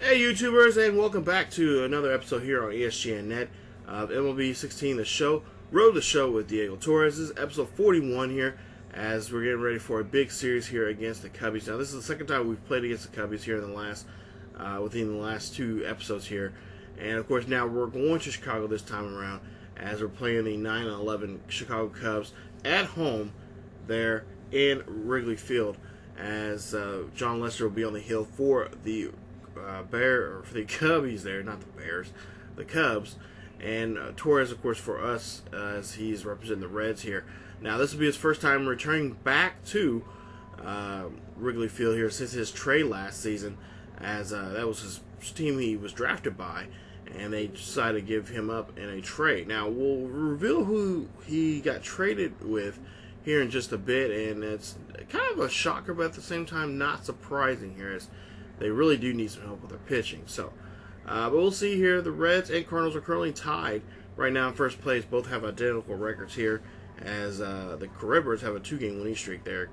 Hey YouTubers, and welcome back to another episode here on ESGNet of MLB 16 The Show. Road the Show with Diego Torres. This is episode 41 here as we're getting ready for a big series here against the Cubbies. Now this is the second time we've played against the Cubbies here in the last, within the last two episodes here. And of course now we're going to Chicago this time around as we're playing the 9-11 Chicago Cubs at home there in Wrigley Field, as John Lester will be on the hill for the for the Cubbies there, not the Bears, the Cubs, and Torres, of course, for us, as he's representing the Reds here. Now, this will be his first time returning back to Wrigley Field here since his trade last season, as that was his team he was drafted by, and they decided to give him up in a trade. Now, we'll reveal who he got traded with here in just a bit, and it's kind of a shocker, but at the same time, not surprising here, as they really do need some help with their pitching. So, but we'll see here. The Reds and Cardinals are currently tied right now in first place. Both have identical records here, as the Redbirds have a 2-game winning streak there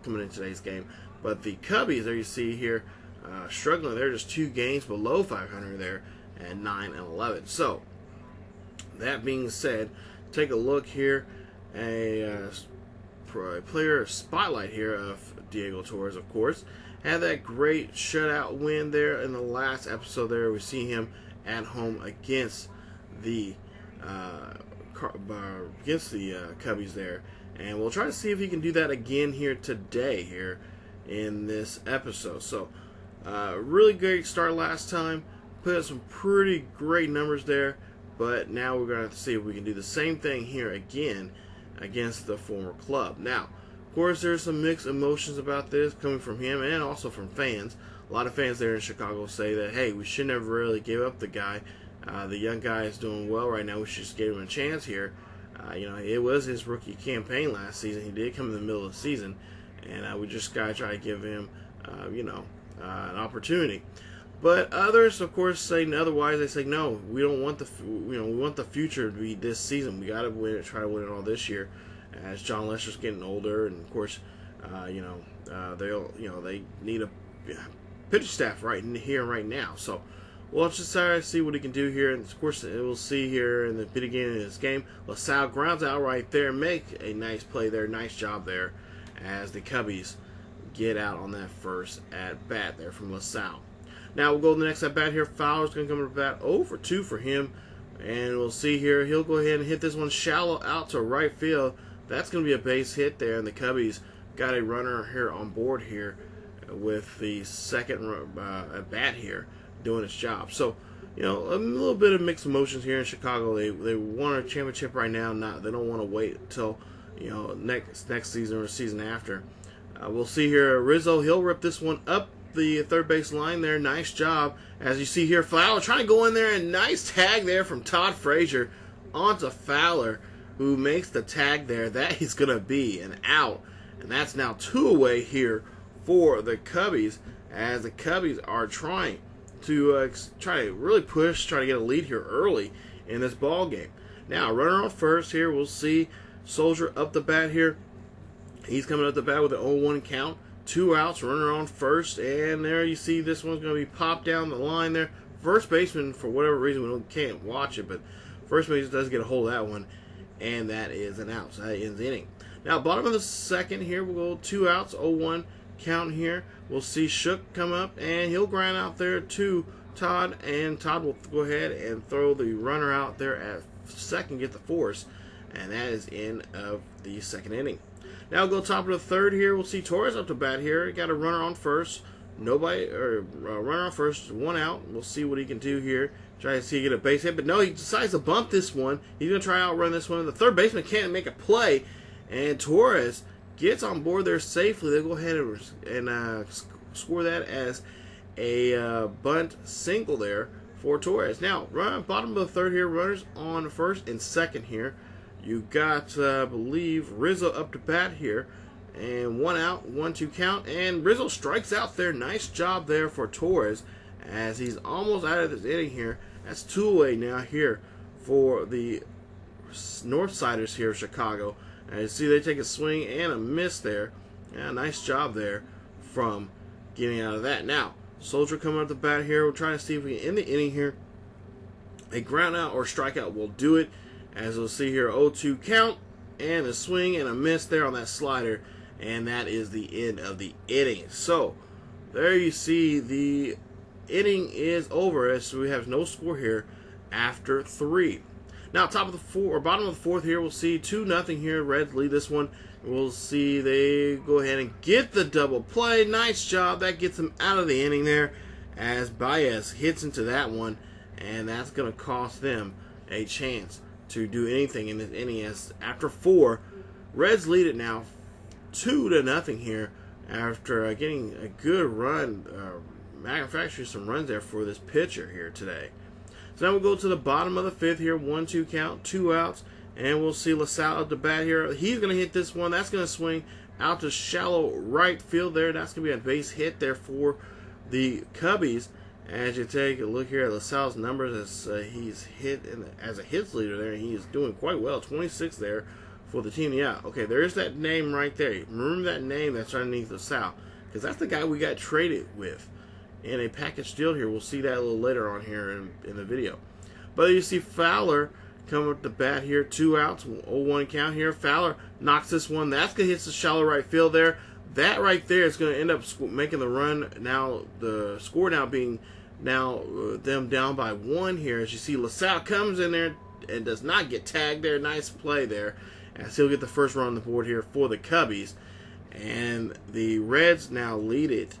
coming in today's game. But the Cubbies, there you see here, struggling. They're just 2 games below 500 there at 9-11. So, that being said, take a look here. A player spotlight here of Diego Torres, of course. Had that great shutout win there in the last episode there. We see him at home against the Cubbies there. And we'll try to see if he can do that again here today here in this episode. So, really great start last time. Put up some pretty great numbers there. But now we're going to have to see if we can do the same thing here again against the former club. Now, of course, there's some mixed emotions about this coming from him and also from fans. A lot of fans there in Chicago say that, hey, we should never really give up the guy. The young guy is doing well right now. We should just give him a chance here. You know, it was his rookie campaign last season. He did come in the middle of the season, and we just got to try to give him, an opportunity. But others, of course, say otherwise. They say, no, we don't want we want the future to be this season. We got to win it, try to win it all this year, as John Lester's getting older, and of course, they need a pitching staff right here, right now. So we'll just try to see what he can do here, and of course, we'll see here in the beginning of this game. LaSalle grounds out right there, make a nice play there, nice job there, as the Cubbies get out on that first at bat there from LaSalle. Now we'll go to the next at bat here. Fowler's going to come to bat 0-for-2 for him. And we'll see here. He'll go ahead and hit this one shallow out to right field. That's going to be a base hit there. And the Cubbies got a runner here on board here with the second at bat here doing its job. So, you know, a little bit of mixed emotions here in Chicago. They won a championship right now. They don't want to wait until, you know, next season or season after. We'll see here. Rizzo, he'll rip this one up the third base line there. Nice job. As you see here, Fowler trying to go in there, and nice tag there from Todd Frazier onto Fowler, who makes the tag there. That is going to be an out, and that's now 2 away here for the Cubbies, as the Cubbies are trying to really push, try to get a lead here early in this ball game. Now, runner on first here. We'll see Soldier up the bat here. He's coming up the bat with an 0-1 count. 2 outs, runner on first, and there you see this one's going to be popped down the line there. First baseman, for whatever reason, we can't watch it, but first baseman does get a hold of that one, and that is an out. So that ends the inning. Now, bottom of the second here, we'll go 2 outs, 0-1 count here. We'll see Shook come up, and he'll grind out there to Todd, and Todd will go ahead and throw the runner out there at second, get the force, and that is end of the second inning. Now we'll go top of the third here. We'll see Torres up to bat here. Got a runner on first. Runner on first. 1 out. We'll see what he can do here. Try to see get a base hit. But no, he decides to bump this one. He's going to try to outrun this one. The third baseman can't make a play. And Torres gets on board there safely. They'll go ahead and score that as a bunt single there for Torres. Now, bottom of the third here. Runners on first and second here. You got, I believe, Rizzo up to bat here. And 1 out, 1-2 count. And Rizzo strikes out there. Nice job there for Torres, as he's almost out of this inning here. That's 2 away now here for the Northsiders here of Chicago. And you see they take a swing and a miss there. Yeah, nice job there from getting out of that. Now, Soldier coming up the bat here. We're trying to see if we can end the inning here. A ground out or strikeout will do it. As we'll see here, 0-2 count, and a swing and a miss there on that slider. And that is the end of the inning. So, there you see the inning is over. So we have no score here after 3. Now, top of the fourth, or bottom of the fourth here, we'll see 2-0 here. Reds lead this one. We'll see they go ahead and get the double play. Nice job. That gets them out of the inning there as Baez hits into that one. And that's going to cost them a chance to do anything in this inning. As after 4, Reds lead it now 2-0 here after getting a good run, manufacturing some runs there for this pitcher here today. So now we'll go to the bottom of the 5th here, 1-2 count, 2 outs, and we'll see LaSalle at the bat here. He's going to hit this one. That's going to swing out to shallow right field there. That's going to be a base hit there for the Cubbies. As you take a look here at LaSalle's numbers, as he's hit as a hits leader there, he is doing quite well, 26 there for the team. Yeah, okay, there's that name right there. Remember that name that's underneath LaSalle, because that's the guy we got traded with in a package deal here. We'll see that a little later on here in the video. But you see Fowler coming with the bat here, 2 outs, 0-1 count here. Fowler knocks this one. That's going to hit the shallow right field there. That right there is going to end up making the run. Now the score now being them down by 1 here. As you see, LaSalle comes in there and does not get tagged there. Nice play there, as he'll get the first run on the board here for the Cubbies. And the Reds now lead it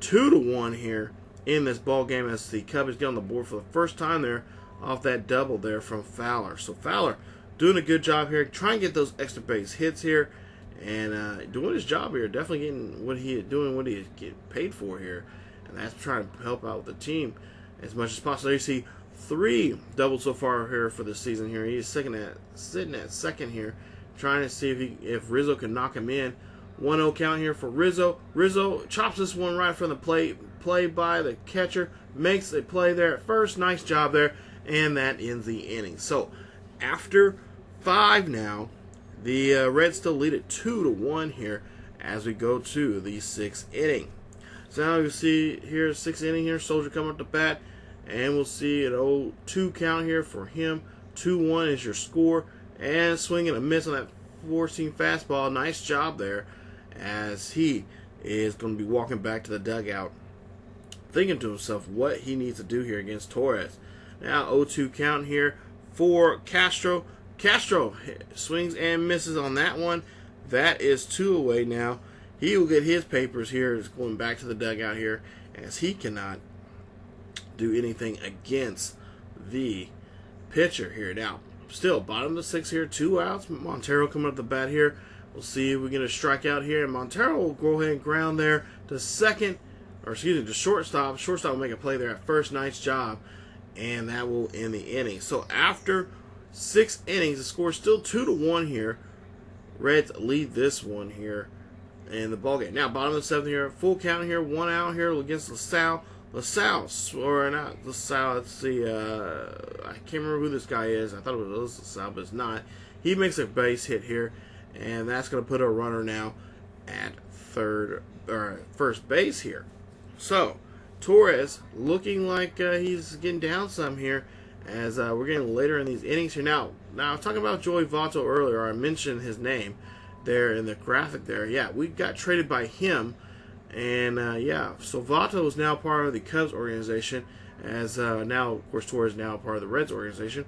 2-1 here in this ball game as the Cubbies get on the board for the first time there off that double there from Fowler. So Fowler doing a good job here, trying to get those extra base hits here, and doing his job here. Definitely getting what he is getting paid for here, and that's trying to help out the team as much as possible. There you see 3 doubles so far here for the season here. He's sitting at second here, trying to see if Rizzo can knock him in. 1-0 count here for Rizzo. Rizzo chops this one right from the plate. Play by the catcher. Makes a play there at first. Nice job there. And that ends the inning. So, after 5 now, the Reds still lead it 2-1 here as we go to the 6th inning. So now you see here, 6th inning here. Soldier coming up the bat. And we'll see an 0-2 count here for him. 2-1 is your score. And swinging a miss on that 4-seam fastball. Nice job there, as he is going to be walking back to the dugout thinking to himself what he needs to do here against Torres. Now 0-2 count here for Castro. Castro swings and misses on that one. That is 2 away now. He will get his papers here. Is going back to the dugout here, as he cannot do anything against the pitcher here. Now, still bottom of the 6th here, 2 outs. Montero coming up the bat here. We'll see if we get a strikeout here, and Montero will go ahead and ground there to second, or excuse me, to shortstop. Shortstop will make a play there at first. Nice job, and that will end the inning. So after 6 innings, the score is still 2-1 here. Reds lead this one here in the ballgame. Now bottom of the 7th here, full count here, 1 out here against LaSalle. LaSalle, let's see, I can't remember who this guy is. I thought it was LaSalle, but it's not. He makes a base hit here, and that's going to put a runner now at first base here. So, Torres looking like he's getting down some here as we're getting later in these innings here. Now I was talking about Joey Votto earlier. I mentioned his name there in the graphic there. Yeah, we got traded by him. And, so Votto is now part of the Cubs organization, as now, of course, Torres is now part of the Reds organization.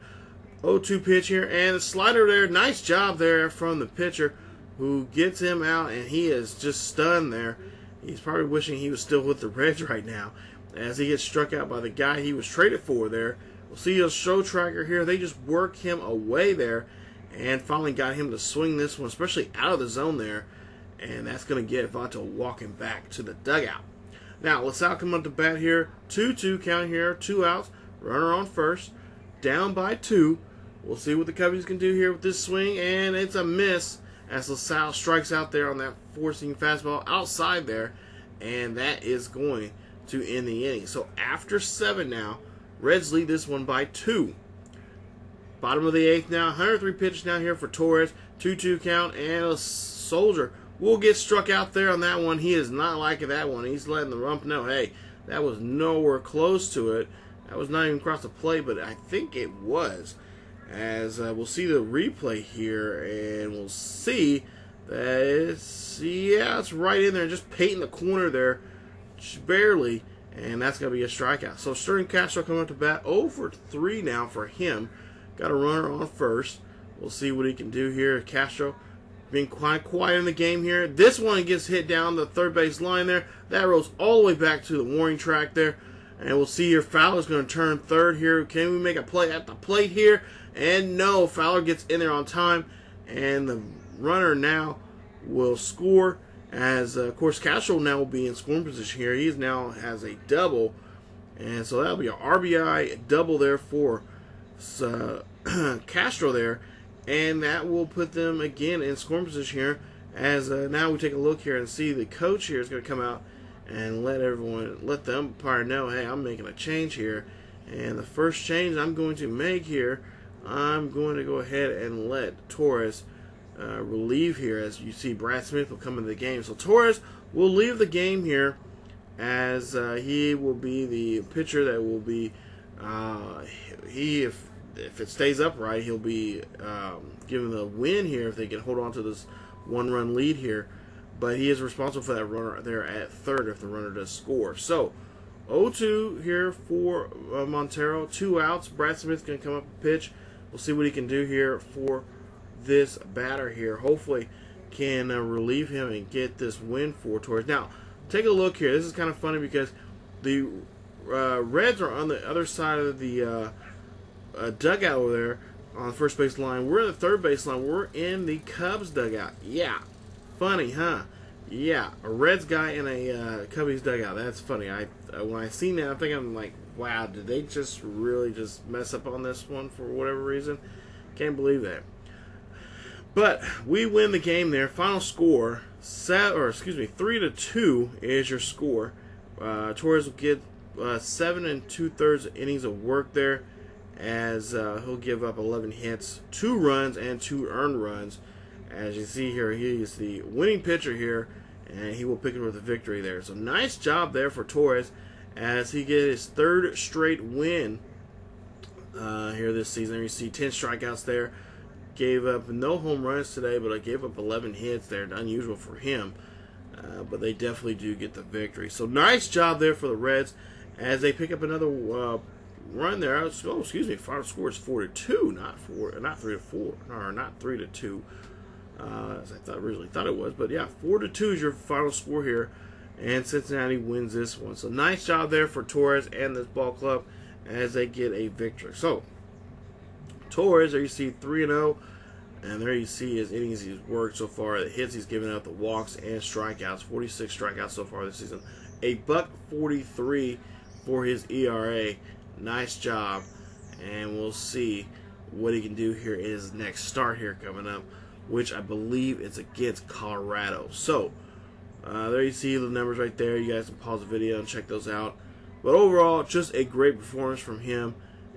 0-2 pitch here, and the slider there. Nice job there from the pitcher, who gets him out, and he is just stunned there. He's probably wishing he was still with the Reds right now, as he gets struck out by the guy he was traded for there. We'll see a show tracker here. They just work him away there, and finally got him to swing this one, especially out of the zone there. And that's going to get Votto walking back to the dugout. Now, LaSalle coming up to bat here. 2-2 count here. 2 outs. Runner on first. Down by 2. We'll see what the Cubbies can do here with this swing. And it's a miss as LaSalle strikes out there on that 4-seam fastball outside there. And that is going to end the inning. So after 7 now, Reds lead this one by 2. Bottom of the 8th now. 103 pitches now here for Torres. 2-2 count. And a Soldier will get struck out there on that one. He is not liking that one. He's letting the rump know, hey, That was nowhere close to it. That was not even across the plate, but I think it was. As we'll see the replay here, and we'll see that it's right in there, just painting the corner there, just barely, and that's going to be a strikeout. So Sterling Castro coming up to bat, 0 for 3 now for him. Got a runner on first. We'll see what he can do here. Castro being quite quiet in the game here. This one gets hit down the third base line there. That rolls all the way back to the warning track there. And we'll see here, Fowler's going to turn third here. Can we make a play at the plate here? And no, Fowler gets in there on time. And the runner now will score. As, of course, Castro now will be in scoring position here. He now has a double. And so that'll be an RBI double there for Castro there. And that will put them again in scoring position here. As now we take a look here and see the coach here is going to come out and let the umpire know, hey, I'm making a change here. And the first change I'm going to make here, I'm going to go ahead and let Torres relieve here. As you see, Brad Smith will come into the game. So Torres will leave the game here, as he will be the pitcher that will be, if it stays upright, he'll be given the win here if they can hold on to this one-run lead here. But he is responsible for that runner there at third if the runner does score. So 0-2 here for Montero. 2 outs. Brad Smith's going to come up and pitch. We'll see what he can do here for this batter here. Hopefully can relieve him and get this win for Torres. Now, take a look here. This is kind of funny because the Reds are on the other side of the dugout over there on the first base line. We're in the third base line. We're in the Cubs dugout. Yeah. Funny, huh? Yeah, a Reds guy in a Cubbies dugout. That's funny. When I seen that, I'm like, wow, did they just really just mess up on this one for whatever reason? Can't believe that. But we win the game there. Final score, 3-2 is your score. Torres will get 7 2/3 innings of work there, as he'll give up 11 hits, 2 runs, and 2 earned runs. As you see here, he is the winning pitcher here, and he will pick it with a victory there. So nice job there for Torres, as he gets his 3rd straight win here this season. You see 10 strikeouts there. Gave up no home runs today, but I gave up 11 hits there. Unusual for him, but they definitely do get the victory. So nice job there for the Reds, as they pick up another run there. Oh, excuse me. Final score is 4-2, not 3-4, or not 3-2. As I originally thought it was, but yeah, 4-2 is your final score here, and Cincinnati wins this one. So nice job there for Torres and this ball club, as they get a victory. So Torres, there you see 3-0, and there you see his innings he's worked so far, the hits he's given out, the walks and strikeouts. 46 strikeouts so far this season. $1.43 for his ERA. Nice job, and we'll see what he can do here in his next start here coming up, which I believe is against Colorado. So there you see the numbers right there. You guys can pause the video and check those out. But overall, just a great performance from him.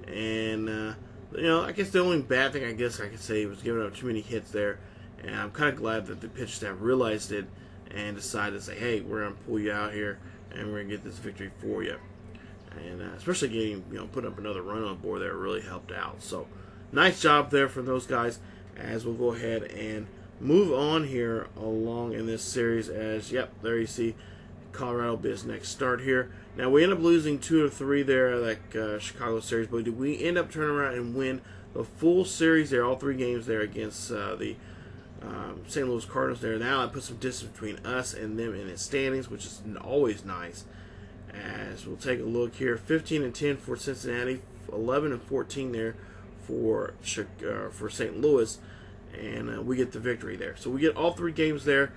And I guess the only bad thing I guess I could say was giving up too many hits there. And I'm kind of glad that the pitch staff realized it and decided to say, hey, we're going to pull you out here and we're going to get this victory for you. And especially getting, putting up another run on the board there really helped out. So nice job there from those guys. As we'll go ahead and move on here along in this series, as there you see Colorado be his next start here. Now we end up losing 2 of 3 there, like Chicago series, but did we end up turning around and win the full series there, all 3 games there against the St. Louis Cardinals there? Now that puts some distance between us and them in the standings, which is always nice. As we'll take a look here, 15-10 for Cincinnati, 11-14 there for St. Louis, and we get the victory there. So we get all 3 games there,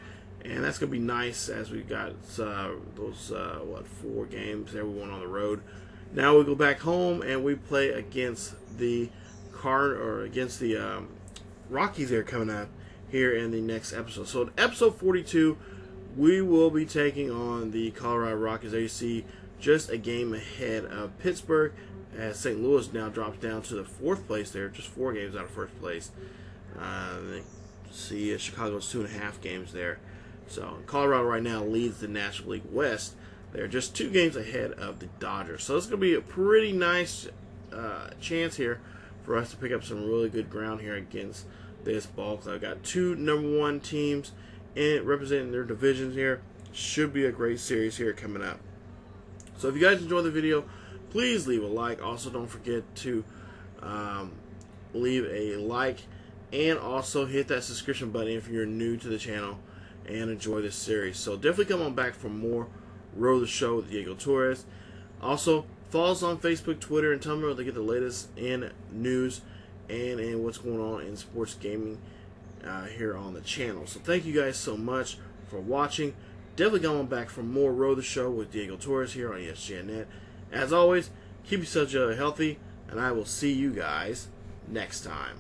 and that's going to be nice, as we got those 4 games there we won on the road. Now we go back home and we play against the Rockies there coming up here in the next episode. So in episode 42, we will be taking on the Colorado Rockies. There you see just a game ahead of Pittsburgh, as St. Louis now drops down to the 4th place there, just 4 games out of 1st place. See Chicago's 2.5 games there. So Colorado right now leads the National League West They're just 2 games ahead of the Dodgers. So it's going to be a pretty nice chance here for us to pick up some really good ground here against this ball club. Got 2 #1 teams and representing their divisions here. Should be a great series here coming up. So if you guys enjoyed the video, please leave a like. Also, don't forget to leave a like and also hit that subscription button if you're new to the channel and enjoy this series. So definitely come on back for more Row the Show with Diego Torres. Also, follow us on Facebook, Twitter, and Tumblr to get the latest in news and in what's going on in sports gaming here on the channel. So thank you guys so much for watching. Definitely come on back for more Row the Show with Diego Torres here on ESGNet. As always, keep yourself healthy, and I will see you guys next time.